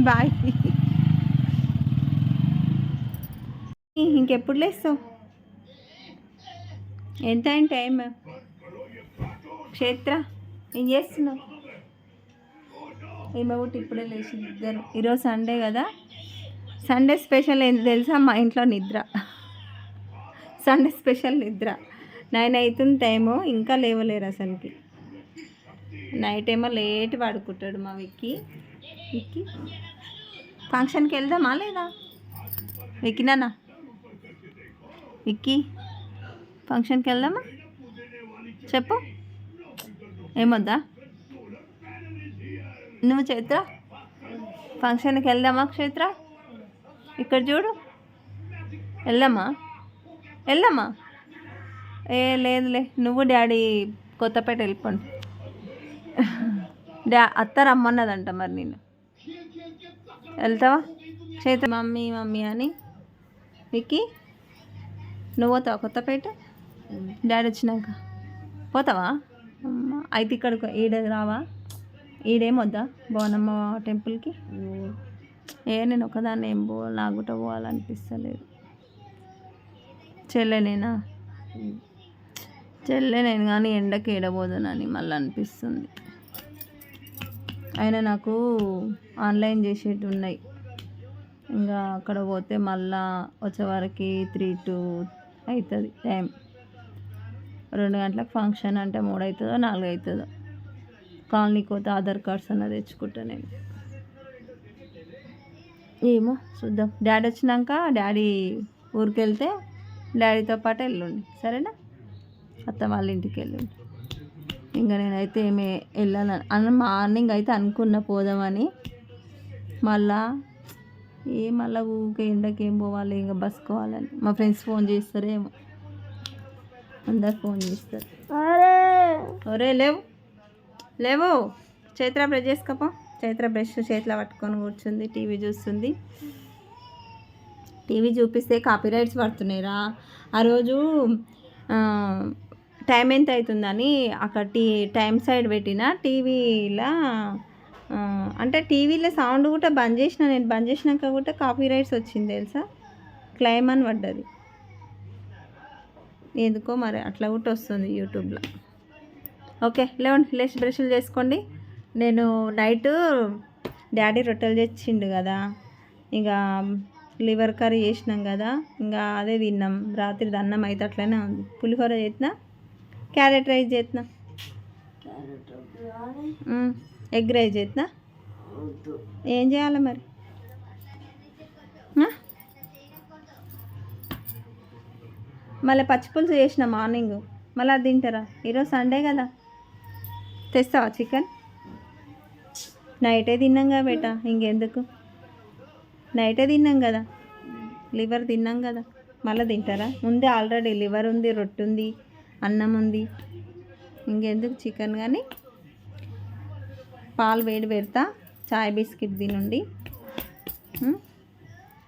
Bye. ఇంకెప్పుడు లేస్తావు? ఎంత అయింది టైం? క్షేత్ర ఏం చేస్తున్నావు? ఈమె కూడా ఇప్పుడే లేచింది ఇద్దరు. ఈరోజు సండే కదా, సండే స్పెషల్ ఏంటి తెలుసా? మా ఇంట్లో నిద్ర. సండే స్పెషల్ నిద్ర. 9 అవుతుంది టైము, ఇంకా లేవలేరు అసలుకి. నైట్ ఏమో లేట్ పడుకుంటాడు మా విక్కీ. ఫంక్షన్కి వెళ్దామా లేదా? విక్కీనా? విక్కీ ఫంక్షన్కి వెళ్దామా చెప్పు. ఏమొద్దా? నువ్వు చైత్ర ఫంక్షన్కి వెళ్దామా? క్షేత్ర ఇక్కడ చూడు, వెళ్దామా? లేదులే, నువ్వు డాడీ కొత్తపేట వెళ్ళిపోండి. అత్త రమ్మన్నదంట, మరి నేను వెళ్తావా? చైత్ర మమ్మీ మమ్మీ అని. విక్కీ నువ్వు పోతావా కొత్తపేట? డాడీ వచ్చినాక పోతావా? అయితే ఇక్కడ ఈడ రావా? ఈడేమొద్దా భువనమ్మ టెంపుల్కి? నేను ఒకదాన్ని ఏం పోవాలి, నాకు కూడా పోవాలనిపిస్తలేదు. చెల్లెనేనా? చెల్లెనేను కానీ ఎండకి ఏడబోదునని మళ్ళీ అనిపిస్తుంది. అయినా నాకు ఆన్లైన్ చేసేటి ఉన్నాయి, ఇంకా అక్కడ పోతే మళ్ళా వచ్చేవరకు 3 అవుతుంది టైం. 2 గంటలకు ఫంక్షన్ అంటే 3 అవుతుందో 4 అవుతుందో. కాలనీకి పోతే ఆధార్ కార్డ్స్ అన్న తెచ్చుకుంటా నేను. ఏమో చూద్దాం. డాడీ వచ్చినాక, డాడీ ఊరికి వెళ్తే డాడీతో పాటు వెళ్ళండి, సరేనా? అత్త వాళ్ళ ఇంటికి వెళ్ళండి. ఇంకా నేనైతే ఏమి వెళ్ళాలని మార్నింగ్ అయితే అనుకున్న పోదామని, మళ్ళా ఊకే ఎండకి ఏం పోవాలి, ఇంకా బస్సుకోవాలని. మా ఫ్రెండ్స్ ఫోన్ చేస్తారేమో, అందరు ఫోన్ చేస్తారు. ఒరే లేవు చైత్ర బ్రష్ చేసుకోపో. చైత్ర బ్రష్ చేతిలో పట్టుకొని కూర్చుంది, టీవీ చూస్తుంది. టీవీ చూపిస్తే కాపీ రైట్స్ పడుతున్నాయిరా. ఆ రోజు టైం ఎంత అవుతుందని అక్కడ టైం సైడ్ పెట్టిన టీవీలో, అంటే టీవీలో సౌండ్ కూడా బంద్ చేసిన. నేను బంద్ చేసినాక కూడా కాపీ రైట్స్ వచ్చింది తెలుసా, క్లైమ్ అని పడ్డది. ఎందుకో మరి అట్లా కూడా వస్తుంది యూట్యూబ్లో. ఓకే లేచి బ్రష్లు చేసుకోండి. నేను నైట్ డాడీ రొట్టెలు తెచ్చిండు కదా, ఇక లివర్ కర్రీ చేసినాం కదా, ఇంకా అదే తిన్నాం. రాత్రి అన్నం అయితే అట్లనే ఉంది. పులిహోర చేసిన, క్యారెట్ రైస్ చేసిన, ఎగ్ రైస్ చేసిన. ఏం చేయాలి మరి? మళ్ళీ పచ్చిపులుసు చేసిన మార్నింగ్, మళ్ళీ అది తింటారా? ఈరోజు సండే కదా, తెస్తావా చికెన్? నైటే తిన్నాం కదా బేట, ఇంకెందుకు? నైటే తిన్నాం కదా, లివర్ తిన్నాం కదా, మళ్ళీ తింటారా? ముందే ఆల్రెడీ లివర్ ఉంది, రొట్టె ఉంది, అన్నం ఉంది, ఇంకెందుకు చికెన్? కానీ పాలు వేడి పెడతా, చాయ్ బిస్కెట్ తినండి.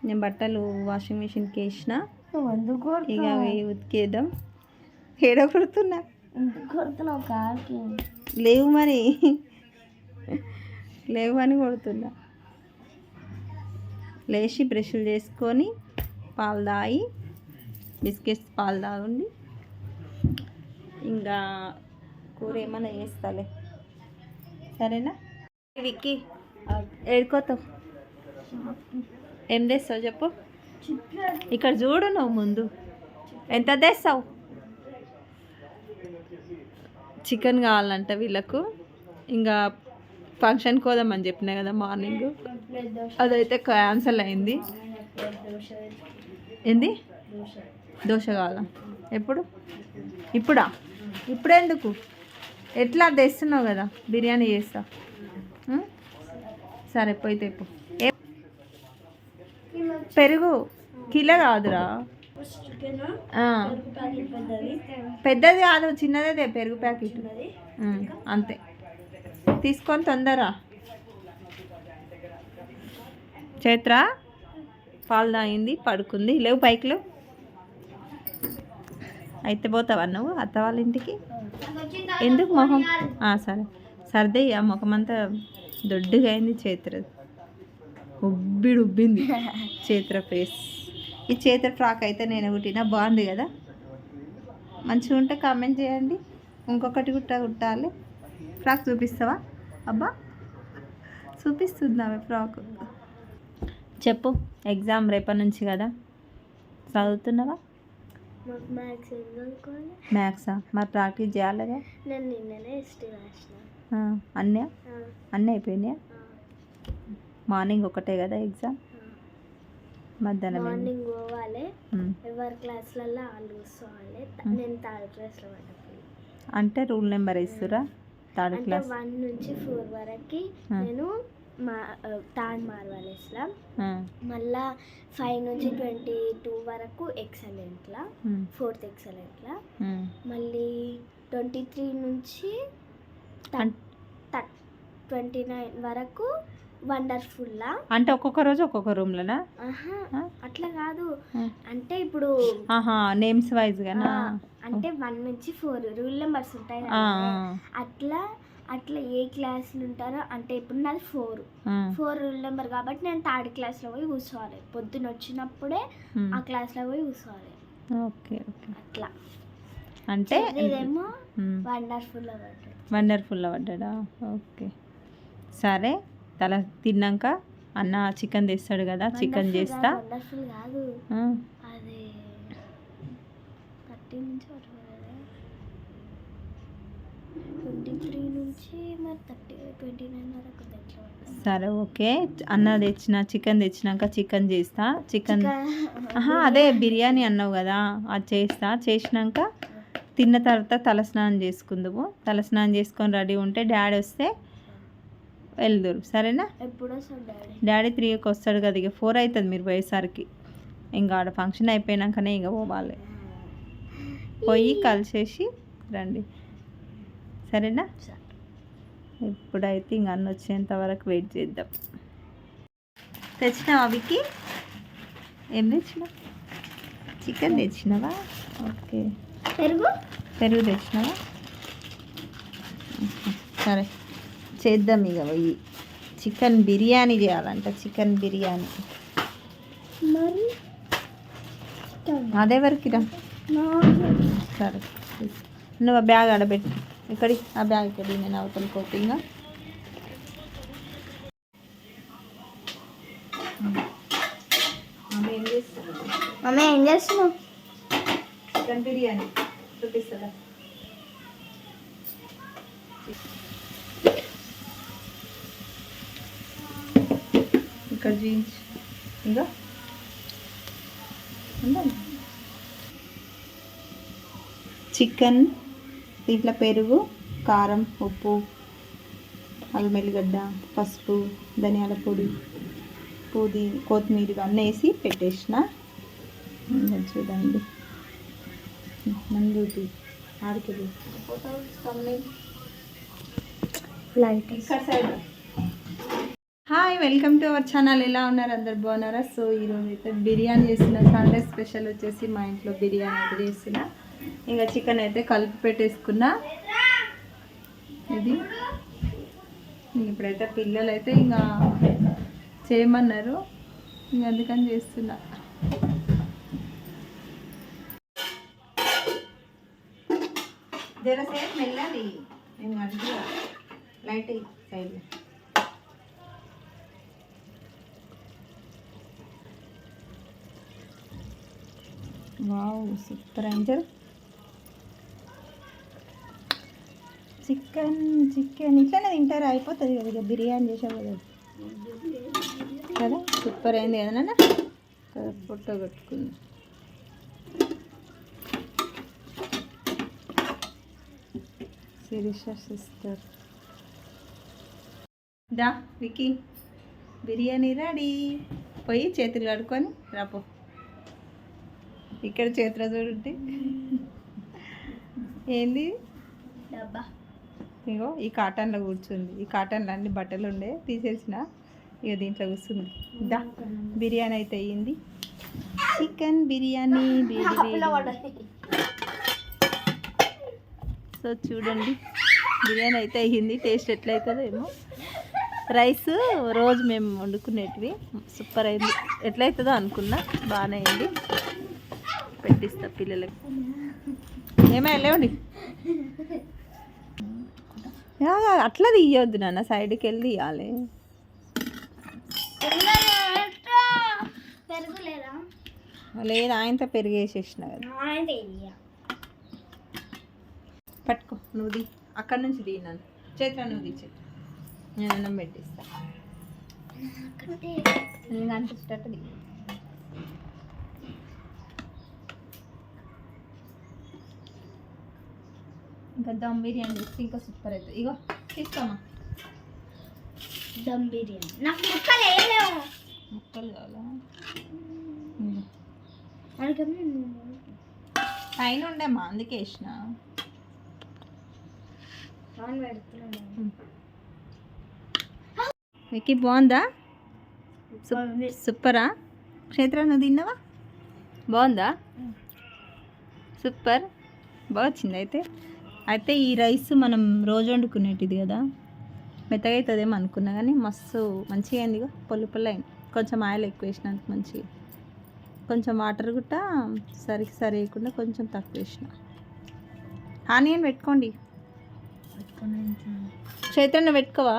నేను బట్టలు వాషింగ్ మిషన్కి వేసిన, ఇక ఉతికేద్దాం. ఏడో కొడుతున్నా, లేవు మరి, లేవు అని కొడుతున్నా. లేచి బ్రష్లు చేసుకొని పాలు తాగి, బిస్కెట్స్ పాలు తాగండి. ఇంకా కూర ఏమైనా చేస్తాలే, సరేనా? విక్కీ ఏడుకోతావు? ఏం తెస్తావు చెప్పు. ఇక్కడ చూడు, నువ్వు ముందు ఎంత తెస్తావు? చికెన్ కావాలంట వీళ్ళకు. ఇంకా ఫంక్షన్కి పోదామని చెప్పినా కదా మార్నింగ్, అదైతే క్యాన్సల్ అయింది. ఏంది? దోశ కావాలా? ఎప్పుడు? ఇప్పుడెందుకు? ఎట్లా తెస్తున్నావు కదా, బిర్యానీ చేస్తా. సరే పోయి తెప్పు. పెరుగు కిలో కాదురా, పెద్దది కాదు, చిన్నదే పెరుగు ప్యాకెట్ అంతే. తీసుకొని తొందర. చైత్ర పాలు తాగింది, పడుకుంది. లేవు పైకిలు. అయితే పోతావా నువ్వు అత్త వాళ్ళ ఇంటికి? ఎందుకు మొహం? సరే సర్దే, ఆ ముఖం అంతా దొడ్డుగా అయింది చైత్రది. ఉబ్బింది చేతుల ఫేస్. ఈ చేతుల ఫ్రాక్ అయితే నేను కుట్టినా, బాగుంది కదా. మంచిగా ఉంటే కామెంట్ చేయండి. ఇంకొకటి కుట్టాలి. ఫ్రాక్ చూపిస్తావా? అబ్బా చూపిస్తున్నావే ఫ్రాక్. చెప్పు, ఎగ్జామ్ రేపటి నుంచి కదా, చదువుతున్నావా? మ్యాథ్సా? మరి ప్రాక్టీస్ చేయాలిగా. అన్నీ అయిపోయినాయా? మార్నింగ్ ఒకటే కదా ఎగ్జామ్? మధ్యాహ్నం మార్నింగ్ పోవాలి, ఎవరి క్లాస్లలో వాళ్ళు కూర్చోవాలి. నేను థర్డ్ క్లాస్లో పడ్డప్పుడు అంటే రూల్ నెంబర్ ఇస్తురా? థర్డ్ క్లాస్ 1 నుంచి 4 వరకు నేను థర్డ్ మార్వాలేస్లా, మళ్ళా 5 నుంచి 22 వరకు ఎక్సలెంట్లా, 4th ఎక్సలెంట్లా, మళ్ళీ 23 నుంచి 29 వరకు వండర్ఫుల్లా. అంటే ఒక్కొక్క రోజు ఒక్కొక్క రూమ్లోనా? అట్లా కాదు, అంటే ఇప్పుడు నేమ్స్ వైజ్గానా? అంటే 1 నుంచి 4 రూల్ నెంబర్స్ ఉంటాయి కదా, అట్లా ఏ క్లాసులు ఉంటారో. అంటే ఇప్పుడు నాది 4 రూల్ నెంబర్ కాబట్టి నేను థర్డ్ క్లాస్లో పోయి కూర్చోవాలి. పొద్దున వచ్చినప్పుడే ఆ క్లాస్లో పోయి కూర్చోవాలి. Okay okay. అట్లా అంటే ఇదేమో వండర్ఫుల్లో పడ్డా. ఓకే సరే. తల తిన్నాక అన్న చికెన్ తెస్తాడు కదా, చికెన్ చేస్తా. వండర్ఫుల్ కాదు, అది 30 నుంచి 23 నుంచి మరి 29 వరకు. సరే ఓకే. అన్న చికెన్ తెచ్చినాక చికెన్ చేస్తా. చికెన్ అదే బిర్యానీ అన్నావు కదా, అది చేస్తా. చేసినాక తిన్న తర్వాత తలస్నానం చేసుకుందాము. తలస్నానం చేసుకొని రెడీ ఉంటే డాడీ వస్తే వెళ్దురు, సరేనా? ఎప్పుడు వస్తాడు డాడీ? డాడీ 3కి వస్తాడు కదా, ఇక 4 అవుతుంది మీరు పోయేసరికి. ఇంకా ఆడ ఫంక్షన్ అయిపోయినాకనే ఇక పోవాలి. పోయి కలిసేసి రండి, సరేనా? ఇప్పుడైతే ఇంక అన్న వచ్చేంత వరకు వెయిట్ చేద్దాం. తెచ్చినావా అవికి? ఏం తెచ్చినావు? చికెన్ తెచ్చినావా? ఓకే. పెరుగు తెచ్చినావా? సరే చేద్దాం. ఇక పోయి చికెన్ బిర్యానీ చేయాలంట. చికెన్ బిర్యానీ మరి అదెవరికిరా? సరే నువ్వు ఆ బ్యాగ్ ఆడబెట్టి. ఇక్కడి ఆ బ్యాగ్ ఇక్కడి, నేను అవతల కోపింగ్. మమ్మీ ఏం చేస్తున్నావు? చికెన్ బిర్యానీ చూపిస్తుందా? ఇక్కడ జీన్స్ ఇంకా చికెన్, దీంట్లో పెరుగు, కారం, ఉప్పు, అల్లం ఎల్లిగడ్డ, పసుపు, ధనియాల పొడి, కొత్తిమీర అన్నీ వేసి పెట్టేసిన. చూడండి మంది ఆడికి hi, welcome to our channel. ఎలా ఉన్నారు అందరు? బాగున్నారా? సో ఈరోజు అయితే బిర్యానీ చేస్తున్నా. సండే స్పెషల్ వచ్చేసి మా ఇంట్లో బిర్యానీ అయితే చేస్తున్నా. ఇంకా చికెన్ అయితే కలిపి పెట్టేసుకున్నా. ఇది ఇప్పుడైతే పిల్లలు అయితే ఇంకా చేయమన్నారు, ఇంక అందుకని చేస్తున్నా. జరసేపు మెల్లది, మేము అడిగి light side. Wow super Angel. Chicken ఇట్లనే తింటారా? అయిపోతుంది కదా ఇక బిర్యానీ చేసేవాళ్ళు కదా. సూపర్ అయింది కదా నాన్న? ఫోటో పెట్టుకుంది. శిరీష సిస్టర్. దా వికీ, బిర్యానీ రెడీ. పోయి చేతులు కడుక్కొని రాపో. ఇక్కడ చేతులు చూడండి ఏంది డబ్బా. ఇగో ఈ కాటన్లో కూర్చుంది. ఈ కాటన్లో అన్ని బట్టలు ఉండే తీసేసిన, ఇక దీంట్లో కూర్చుంది. దా బిర్యానీ అయితే అయ్యింది. చికెన్ బిర్యానీ సో చూడండి, బిర్యానీ అయితే అయ్యింది. టేస్ట్ ఎట్లయితుందో ఏమో. రైస్ రోజు మేము వండుకునేటివి సూపర్ అయింది. ఎట్లయితుందో అనుకున్నా, బాగానే అయింది. పెట్టిస్తా పిల్లలకి. ఏమైనా లేవండి, అట్లా తీయొద్దు నాన్న, సైడ్కి వెళ్ళి తీయాలి. లేదా ఆయనతో పెరిగేసేసిన కదా. పట్టుకో, నువ్వు ది, అక్కడి నుంచి ది. నన్ను చేతిలో నువ్వు ది, చేతి నేను అన్నం పెట్టిస్తా. నేను అనిపించేటట్టు ది. ఇంకా దమ్ బిర్యానీ చేస్తే ఇంకా సూపర్ అవుతుంది. ఇగో తీసుకోమా, దమ్ బిర్యానీ. నాకు ముక్కలు వేయలేవు. ముక్కలు కావాలా? పైన ఉండేమ్మా, అందుకే వేసిన. మీకు బాగుందా? సూపరా? క్షేత్ర నువ్వు తిన్నావా? బాగుందా? సూపర్, బాగా వచ్చింది. అయితే ఈ రైస్ మనం రోజు వండుకునేటిది కదా, మెత్తగా అవుతుందేమో అనుకున్నా కానీ మస్తు మంచిగా అయింది. పొల్లు పొల్లు అయింది. కొంచెం ఆయిల్ ఎక్కువ వేసినందుకు మంచిగా, కొంచెం వాటర్ గుట్ట సరివేయకుండా కొంచెం తక్కువ వేసిన. ఆనియన్ పెట్టుకోండి. చైతన్య పెట్టుకోవా?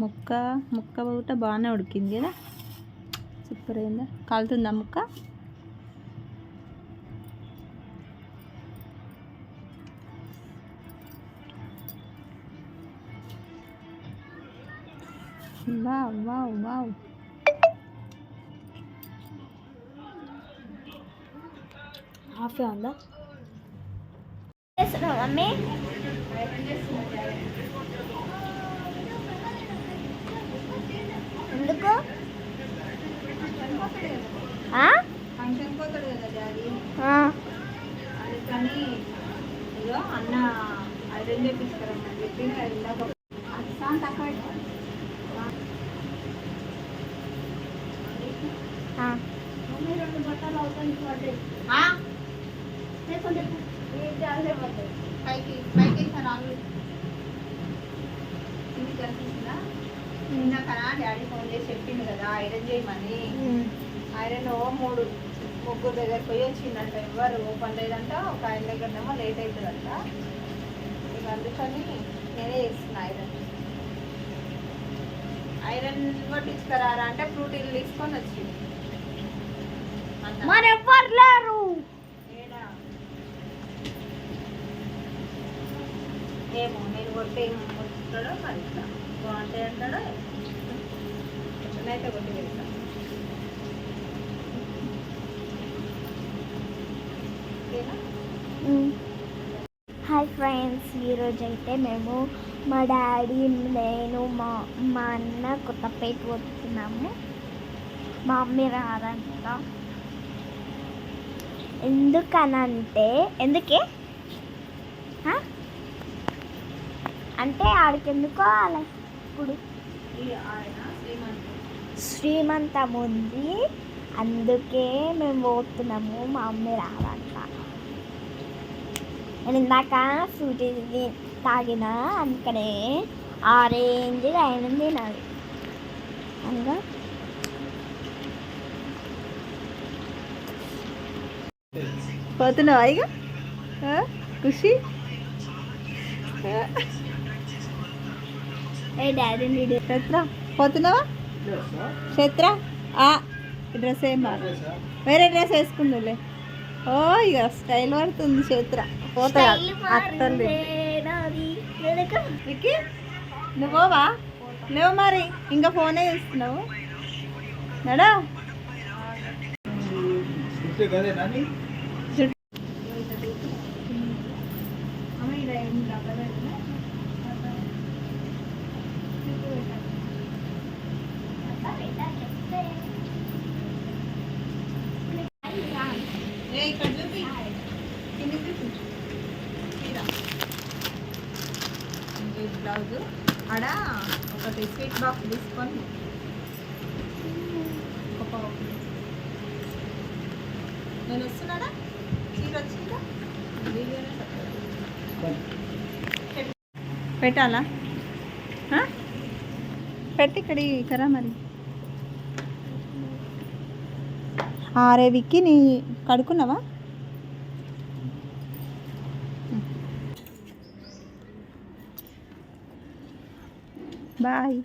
ముక్క కూడా బాగానే ఉడికింది కదా, సూపర్ అయిందా? కాలుతుందా ముక్క? Wow wow wow. హాఫే ఉందా మమ్మీ? ఎందుకు ఫంక్షన్ పోతాడు కదా డాడీ, అందుకని ఇదో అన్న ఐరన్ చేపిస్తారని చెప్పి ఇందాక తక్కువ మమ్మీ 2 బట్టలు అవుతాయి పడ్డాయి. పైకి రాళ్ళు ఇది తెలిసిందా? ఇందాకనా డాడీ ఫోన్ చేసి చెప్పిండు కదా ఐరన్ చేయమని. ఐరన్ 3-3 దగ్గర పోయి వచ్చిందంట, ఎవరు ఓపెన్ లేదంట. ఒక ఆయన దగ్గరనేమో లేట్ అవుతుందంట. ఇక అందుకని నేనే చేస్తున్నా ఐరన్ పట్టించుకురారా అంటే ఫ్రూటీలు తీసుకొని వచ్చింది. మరి ఎవ్వరు లేరు. ఏమో నేను కొట్టి కొట్టుతాడో మరి ఇట్లా బాగుంటాయి అంటాడో ఎట్లనైతే కొట్టి వెళ్తాను. హాయ్ ఫ్రెండ్స్, ఈరోజు అయితే మేము మా డాడీ, నేను, మా అన్న కొత్తపేట పోతున్నాము. మా మమ్మీ రాదంట. ఎందుకే అంటే ఆడికి ఎందుకో అలా ఇప్పుడు శ్రీమంతం ఉంది, అందుకే మేము పోతున్నాము. మా మమ్మీ రాదంట. నేను ఇందాక ఫ్రూట్ తాగిన, అందుకనే ఆరెంజ్ అయినది నాది. అందుగా పోతున్నావా ఇక ఖుషి? డాడీ క్షేత్ర పోతున్నావా? క్షేత్ర డ్రెస్ ఏం మారు, వేరే డ్రెస్ వేసుకుందులే. ఓ ఇక స్టైల్ పడుతుంది క్షేత్ర. పోతా అత్తలు నువ్వోవా? లేవు మరి, ఇంకా ఫోనే చూస్తున్నావు. నడా ఇక్కడ చూపి, బ్లౌజ్ ఆడ ఒకటి స్వీట్ బాక్స్ తీసుకొని నేను వస్తున్నాడా? చీర వచ్చిందా? వీడియోనే పెట్టాలా పెట్టి ఇక్కడి కరా మరి ఆరే విక్కి నీ కడుక్కున్నావా బాయ్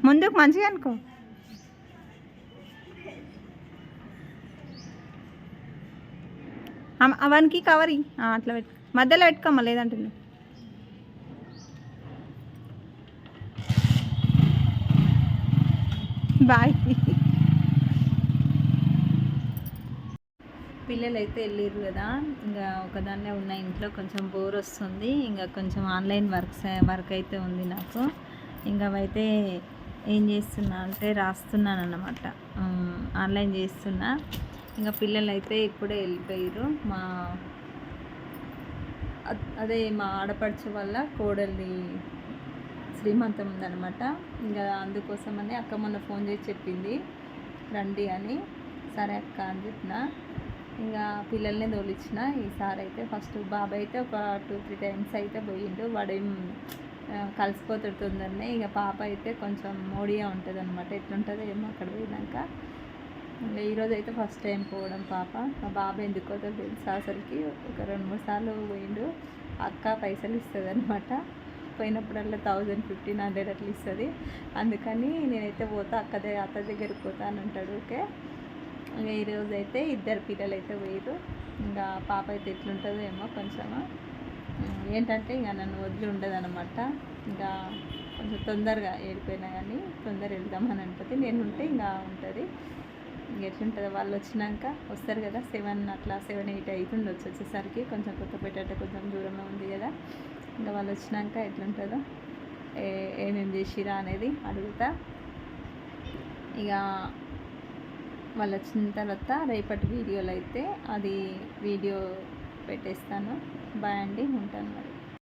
ముందుకు మంచిగా అనుకో అవనికి కవర్ అట్లా పెట్టు మధ్యలో పెట్టుకోమ్మా లేదంటే బాయ్ పిల్లలు అయితే వెళ్ళిర్రు కదా ఇంకా ఒకదాన్నే ఉన్న ఇంట్లో కొంచెం బోర్ వస్తుంది ఇంకా కొంచెం ఆన్లైన్ వర్క్ అయితే ఉంది నాకు ఇంకా అవైతే ఏం చేస్తున్నా అంటే రాస్తున్నాను అన్నమాట ఆన్లైన్ చేస్తున్నా ఇంకా పిల్లలు అయితే ఇప్పుడే వెళ్ళిపోయారు అదే మా ఆడపడుచు వల్ల కోడలి శ్రీమంతం ఉందన్నమాట ఇంకా అందుకోసమని అక్క మొన్న ఫోన్ చేసి చెప్పింది రండి అని సరే అక్క అని చెప్పిన ఇంకా పిల్లల్ని తోలిచ్చిన ఈసారి అయితే ఫస్ట్ బాబాయ్ అయితే ఒక 2-3 టైమ్స్ అయితే పోయిండు వాడేం కలిసిపోతాడు తొందరనే ఇక పాప అయితే కొంచెం మోడిగా ఉంటుంది అనమాట ఎట్లుంటుందో ఏమో అక్కడ పోయినాక ఇంకా ఈరోజు అయితే ఫస్ట్ టైం పోవడం పాప మా బాబా ఎందుకో తెలుసు అసలుకి ఒక 2-3 సార్లు పోయిండు అక్క పైసలు ఇస్తుంది అనమాట పోయినప్పుడల్లా 1000-1500 అట్లా ఇస్తుంది అందుకని నేనైతే పోతా అత్త దగ్గరికి పోతా అని అంటాడు ఓకే ఇంకా ఈరోజు అయితే 2 పిల్లలు అయితే పోయారు ఇంకా పాప అయితే ఎట్లుంటుందో ఏమో కొంచెం ఏంటంటే ఇంకా నన్ను వదిలి ఉండదు అనమాట ఇంకా కొంచెం తొందరగా ఏడిపోయినా కానీ తొందర వెళ్దామని అనుకుంటే నేను ఉంటే ఇంకా ఉంటుంది ఎట్లుంటుందో వాళ్ళు వచ్చినాక వస్తారు కదా 7 అట్లా 7-8 అవుతుంది వచ్చేసరికి కొంచెం కొత్తపేట అంటే కొంచెం దూరంగా ఉంది కదా ఇంకా వాళ్ళు వచ్చినాక ఎట్లుంటుందో ఏమేమి చేసిరా అనేది అడుగుతా ఇక వాళ్ళు వచ్చిన తర్వాత రేపటి వీడియోలో అయితే అది వీడియో పెట్టేస్తాను బాయ్ అండి ఉంటాను మరి